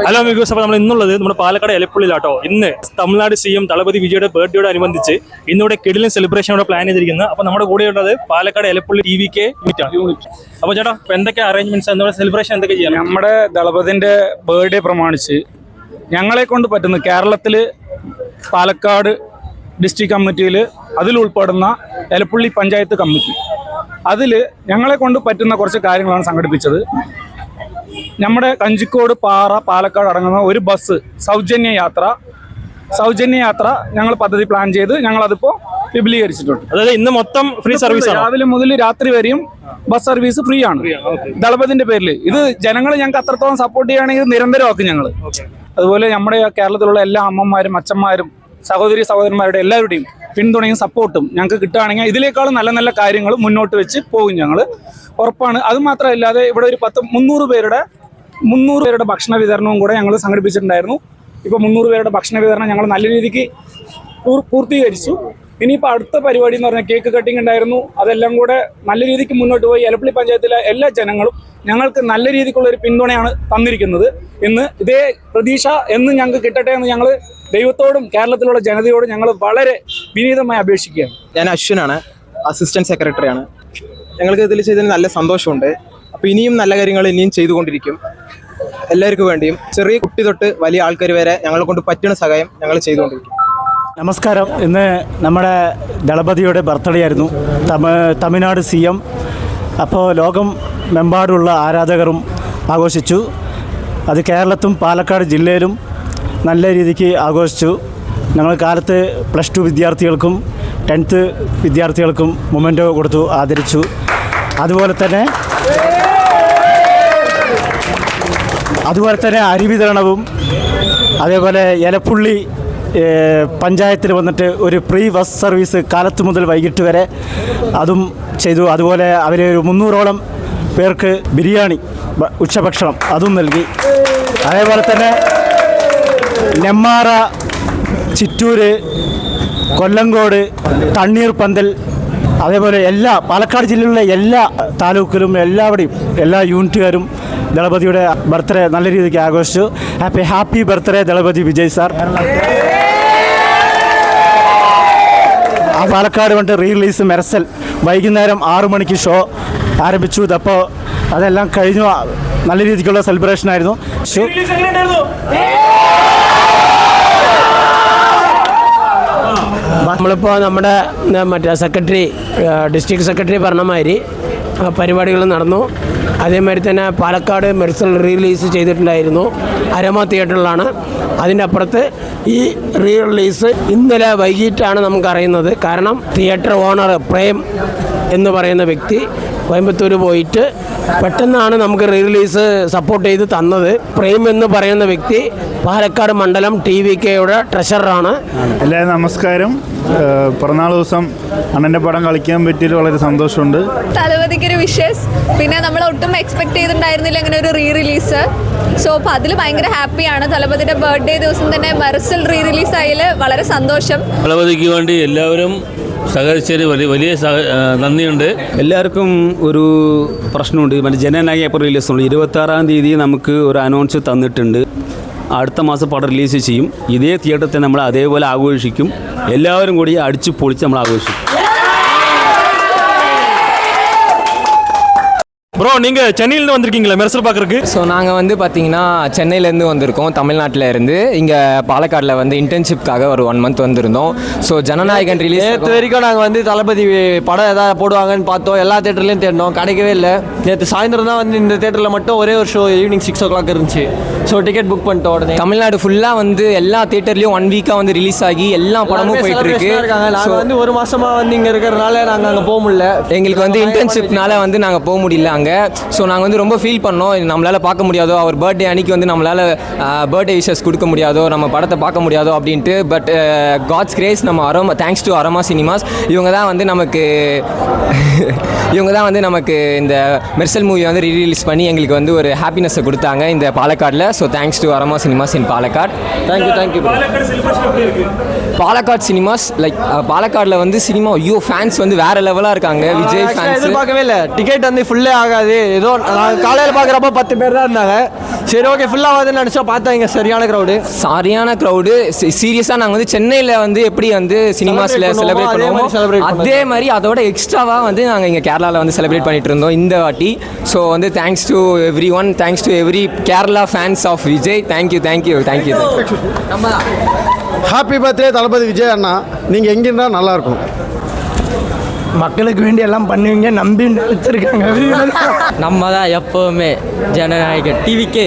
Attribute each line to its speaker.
Speaker 1: Hello മിഗൂസ്, അപ്പോൾ നമ്മൾ ഇന്നുള്ളത് നമ്മുടെ പാലക്കാട് എലപ്പുള്ളിലാട്ടോ. ഇന്ന് തമിഴ്നാട് CM തളപതി വിജയുടെ ബർത്ത്ഡേയോട് അനുബന്ധിച്ച് ഇന്നിവിടെ കിടിലൻ സെലിബ്രേഷൻ ഇവിടെ പ്ലാൻ ചെയ്തിരിക്കുന്നത്. അപ്പോൾ നമ്മുടെ കൂടെ ഉള്ളത് പാലക്കാട് എലപ്പുള്ളി TVK യൂണിറ്റ്. അപ്പോൾ ചേട്ടാ, എന്തൊക്കെ അറേഞ്ച്മെന്റ്സ്, എന്താ സെലിബ്രേഷൻ എന്തൊക്കെ ചെയ്യാം?
Speaker 2: നമ്മുടെ ദളപതിന്റെ ബർത്ത്ഡേ പ്രമാണിച്ച് ഞങ്ങളെ കൊണ്ട് പറ്റുന്ന കേരളത്തിൽ പാലക്കാട് ഡിസ്ട്രിക്ട് കമ്മിറ്റിയിൽ അതിൽ ഉൾപ്പെടുന്ന എലപ്പുള്ളി പഞ്ചായത്ത് കമ്മിറ്റി അതിൽ ഞങ്ങളെ കൊണ്ട് പറ്റുന്ന കുറച്ച് കാര്യങ്ങളാണ് സംഘടിപ്പിച്ചത്. നമ്മുടെ കഞ്ചിക്കോട്, പാറ, പാലക്കാട് അടങ്ങുന്ന ഒരു ബസ് സൗജന്യ യാത്ര ഞങ്ങൾ പദ്ധതി പ്ലാൻ ചെയ്ത് ഞങ്ങളതിപ്പോൾ വിപുലീകരിച്ചിട്ടുണ്ട്.
Speaker 1: അതായത് ഇന്ന് മൊത്തം ഫ്രീ സർവീസ്,
Speaker 2: രാവിലെ മുതൽ രാത്രി വരെയും ബസ് സർവീസ് ഫ്രീ ആണ് ദളപതിന്റെ പേരിൽ. ഇത് ജനങ്ങൾ ഞങ്ങൾക്ക് അത്രത്തോളം സപ്പോർട്ട് ചെയ്യുകയാണെങ്കിൽ നിരന്തരമാക്കും ഞങ്ങൾ. അതുപോലെ നമ്മുടെ കേരളത്തിലുള്ള എല്ലാ അമ്മമാരും അച്ഛന്മാരും സഹോദരന്മാരുടെ എല്ലാവരുടെയും പിന്തുണയും സപ്പോർട്ടും ഞങ്ങൾക്ക് കിട്ടുകയാണെങ്കിൽ ഇതിനേക്കാളും നല്ല നല്ല കാര്യങ്ങൾ മുന്നോട്ട് വെച്ച് പോകും ഞങ്ങൾ, ഉറപ്പാണ്. അതുമാത്രമല്ലാതെ ഇവിടെ ഒരു 300 പേരുടെ ഭക്ഷണ വിതരണവും കൂടെ ഞങ്ങൾ സംഘടിപ്പിച്ചിട്ടുണ്ടായിരുന്നു. ഇപ്പോൾ 300 പേരുടെ ഭക്ഷണ വിതരണം ഞങ്ങൾ നല്ല രീതിക്ക് പൂർത്തീകരിച്ചു. ഇനിയിപ്പോൾ അടുത്ത പരിപാടി എന്ന് പറഞ്ഞാൽ കേക്ക് കട്ടിങ് ഉണ്ടായിരുന്നു. അതെല്ലാം കൂടെ നല്ല രീതിക്ക് മുന്നോട്ട് പോയി എലപ്പുള്ളി പഞ്ചായത്തിലെ എല്ലാ ജനങ്ങളും ഞങ്ങൾക്ക് നല്ല രീതിക്കുള്ള ഒരു പിന്തുണയാണ് തന്നിരിക്കുന്നത്. ഇന്ന് ഇതേ പ്രതീക്ഷ എന്ന് ഞങ്ങൾക്ക് കിട്ടട്ടെ എന്ന് ഞങ്ങൾ ദൈവത്തോടും കേരളത്തിലുള്ള ജനതയോടും ഞങ്ങൾ വളരെ വിനീതമായി അപേക്ഷിക്കുകയാണ്.
Speaker 3: ഞാൻ അശ്വിനാണ്, അസിസ്റ്റന്റ് സെക്രട്ടറിയാണ്. ഞങ്ങൾക്ക് ഇതിൽ ചെയ്തതിന് നല്ല സന്തോഷമുണ്ട്. അപ്പോൾ ഇനിയും നല്ല കാര്യങ്ങൾ ഇനിയും ചെയ്തുകൊണ്ടിരിക്കും. എല്ലാവർക്കും വേണ്ടിയും ചെറിയ കുട്ടി തൊട്ട് വലിയ ആൾക്കാർ വരെ ഞങ്ങളെ കൊണ്ട് പറ്റുന്ന സഹായം ഞങ്ങൾ ചെയ്തുകൊണ്ടിരിക്കും.
Speaker 4: നമസ്കാരം. ഇന്ന് നമ്മുടെ ദളപതിയുടെ ബർത്ത്ഡേ ആയിരുന്നു, തമിഴ്നാട് CM. അപ്പോൾ ലോകമെമ്പാടുമുള്ള ആരാധകരും ആഘോഷിച്ചു. അത് കേരളത്തിലും പാലക്കാട് ജില്ലയിലും നല്ല രീതിക്ക് ആഘോഷിച്ചു. ഞങ്ങൾ കാലത്ത് +2 വിദ്യാർത്ഥികൾക്കും 10th വിദ്യാർത്ഥികൾക്കും മൊമെൻറ്റോ കൊടുത്തു, ആദരിച്ചു. അതുപോലെ തന്നെ അരി വിതരണവും, അതേപോലെ എലപ്പുള്ളി പഞ്ചായത്തിൽ വന്നിട്ട് ഒരു ഫ്രീ ബസ് സർവീസ് കാലത്ത് മുതൽ വൈകിട്ട് വരെ അതും ചെയ്തു. അതുപോലെ അവർ ഒരു 300ഓളം പേർക്ക് ബിരിയാണി ഉച്ചഭക്ഷണം അതും നൽകി. അതേപോലെ തന്നെ നെമ്മാറ, ചിറ്റൂര്, കൊല്ലങ്കോട്, തണ്ണീർപന്തൽ, അതേപോലെ എല്ലാ പാലക്കാട് ജില്ലയിലുള്ള എല്ലാ താലൂക്കിലും എല്ലാവിടെയും എല്ലാ യൂണിറ്റുകാരും ദളപതിയുടെ ബർത്ത്ഡേ നല്ല രീതിക്ക് ആഘോഷിച്ചു. Happy birthday Thalapathy Vijay sir. Palakkad കൊണ്ട് റിലീസ് മെർസൽ വൈകുന്നേരം 6 മണിക്ക് ഷോ ആരംഭിച്ചു. അപ്പോൾ അതെല്ലാം കഴിഞ്ഞു. നല്ല രീതിക്കുള്ള സെലിബ്രേഷൻ ആയിരുന്നു.
Speaker 5: നമ്മളിപ്പോൾ നമ്മുടെ സെക്രട്ടറി, ഡിസ്ട്രിക്ട് സെക്രട്ടറി പറഞ്ഞ മാതിരി പരിപാടികൾ നടന്നു. അതേമാതിരി തന്നെ പാലക്കാട് മെർസൽ റിലീസ് ചെയ്തിട്ടുണ്ടായിരുന്നു. അരമ തിയേറ്ററിലാണ്. അതിൻ്റെ അപ്പുറത്ത് ഈ റിലീസ് ഇന്നലെ വൈകിട്ടാണ് നമുക്കറിയുന്നത്. കാരണം തിയേറ്റർ ഓണർ പ്രേം എന്ന് പറയുന്ന വ്യക്തി കോയമ്പത്തൂർ പോയിട്ട് പെട്ടെന്നാണ് നമുക്ക് റിലീസ് സപ്പോർട്ട് ചെയ്ത് തന്നത്. പ്രേം എന്ന് പറയുന്ന വ്യക്തി പാലക്കാട് മണ്ഡലം TVKയുടെ ട്രഷററാണ്.
Speaker 6: എല്ലാവരും നമസ്കാരം. പിറന്നാൾ ദിവസം അണ്ണൻ്റെ പടം കളിക്കാൻ പറ്റിയത് വളരെ സന്തോഷമുണ്ട്.
Speaker 7: തലവതിക്കൊരു വിഷസ്. പിന്നെ നമ്മൾ ഒട്ടും എക്സ്പെക്ട് ചെയ്തിട്ടുണ്ടായിരുന്നില്ല ഇങ്ങനെ ഒരു റിലീസ്. സോ അപ്പോൾ അതിൽ ഭയങ്കര ഹാപ്പിയാണ്. തലപതിയുടെ ബർത്ത്ഡേ ദിവസം തന്നെ മെർസൽ റിലീസ് ആയതിൽ വളരെ സന്തോഷം.
Speaker 8: തലപതിക്ക് വേണ്ടി എല്ലാവരും സഹകരിച്ചതിന് വലിയ നന്ദിയുണ്ട്.
Speaker 9: എല്ലാവർക്കും ഒരു പ്രശ്നമുണ്ട്. മറ്റേ ജനനായക ഇപ്പോൾ റിലീസുണ്ട്. 26-ാം തീയതി നമുക്ക് ഒരു അനൗൺസ് തന്നിട്ടുണ്ട്. അടുത്ത മാസം പടം റിലീസ് ചെയ്യും. ഇതേ തിയേറ്ററിൽ നമ്മൾ അതേപോലെ ആഘോഷിക്കും. എല്ലാവരും കൂടി അടിച്ചു പൊളിച്ച് നമ്മൾ ആഘോഷിക്കും.
Speaker 1: ப்ரோ, நீங்கள் சென்னையிலேருந்து வந்திருக்கீங்களா மெர்சல் பார்க்குறக்கு?
Speaker 10: ஸோ நாங்கள் வந்து பார்த்தீங்கன்னா சென்னையிலேருந்து வந்திருக்கோம், தமிழ்நாட்டில் இருந்து. இங்கே பாலக்காடில் வந்து இன்டர்ன்ஷிப்காக ஒரு 1 மந்த் வந்திருந்தோம். ஸோ ஜனநாயகன் ரிலீஸ்
Speaker 5: நேற்று வரைக்கும் நாங்கள் வந்து தளபதி படம் எதாவது போடுவாங்கன்னு பார்த்தோம். எல்லா தேட்டர்லேயும் தேடினோம், கிடைக்கவே இல்லை. நேற்று சாயந்தரம் தான் வந்து இந்த தேட்டரில் மட்டும் ஒரே ஒரு ஷோ ஈவினிங் 6 o'clock இருந்துச்சு. ஸோ டிக்கெட் புக் பண்ணிட்டோம் உடனே. தமிழ்நாடு ஃபுல்லாக வந்து எல்லா தேட்டர்லேயும் 1 வீக்காக வந்து ரிலீஸ் ஆகி எல்லா படமும் போயிட்டு இருக்கு. நாங்கள் வந்து 1 மாதமாக வந்து இங்கே இருக்கிறதுனால நாங்கள் அங்கே போக முடியல. எங்களுக்கு வந்து இன்டர்ன்ஷிப்னால வந்து நாங்கள் போக முடியல அங்கே. ஸோ நாங்கள் வந்து ரொம்ப ஃபீல் பண்ணோம், நம்மளால் பார்க்க முடியாதோ, அவர் பர்த்டே அன்றைக்கி வந்து நம்மளால் பர்த்டே விஷஸ் கொடுக்க முடியாதோ, நம்ம படத்தை பார்க்க முடியாதோ அப்படின்ட்டு. பட் காட்ஸ் கிரேஸ், நம்ம தேங்க்ஸ் டு அரோமா சினிமாஸ். இவங்க தான் வந்து நமக்கு இந்த மெர்சல் மூவி வந்து ரிலீஸ் பண்ணி எங்களுக்கு வந்து ஒரு ஹாப்பினஸை கொடுத்தாங்க இந்த பாலக்காடில். So thanks to Aroma cinemas in Palakkad. Thank you. Palakkad cinemas like பாலக்காடில் வந்து சினிமா ஃபேன்ஸ் வந்து வேறு லெவலாக இருக்காங்க. விஜய் ஃபேன்ஸ் எதிர்பார்க்கவே இல்லை. டிக்கெட் வந்து ஃபுல்லே ஆகாது. தெரியாது. ஏதோ நான் காலையில் பார்க்குறப்ப 10 பேர் தான் இருந்தாங்க. சரி ஓகே ஃபுல்லாக வந்து நினச்சா பார்த்தா இங்கே சரியான க்ரௌடு.
Speaker 10: சரியான க்ரௌடு. சீரியஸாக நாங்கள் வந்து சென்னையில் வந்து எப்படி வந்து சினிமாஸில் செலிப்ரேட் பண்ணுவோமோ அதே மாதிரி அதோட எக்ஸ்ட்ராவாக வந்து நாங்கள் இங்கே கேரளாவில் வந்து செலிப்ரேட் பண்ணிட்டு இருந்தோம் இந்த வாட்டி. ஸோ வந்து thanks to everyone, thanks to every Kerala fans of Vijay. Thank you thank you thank you.
Speaker 11: Happy birthday Thalapathy Vijay அண்ணா. நீங்கள் எங்கே இருந்தால் நல்லாயிருக்கும்.
Speaker 4: மக்களுக்கு வேண்டி எல்லாம் பண்ணுவீங்க நம்பி நினைச்சிருக்காங்க.
Speaker 5: நம்ம தான் எப்போவுமே ஜனநாயக டிவிக்கே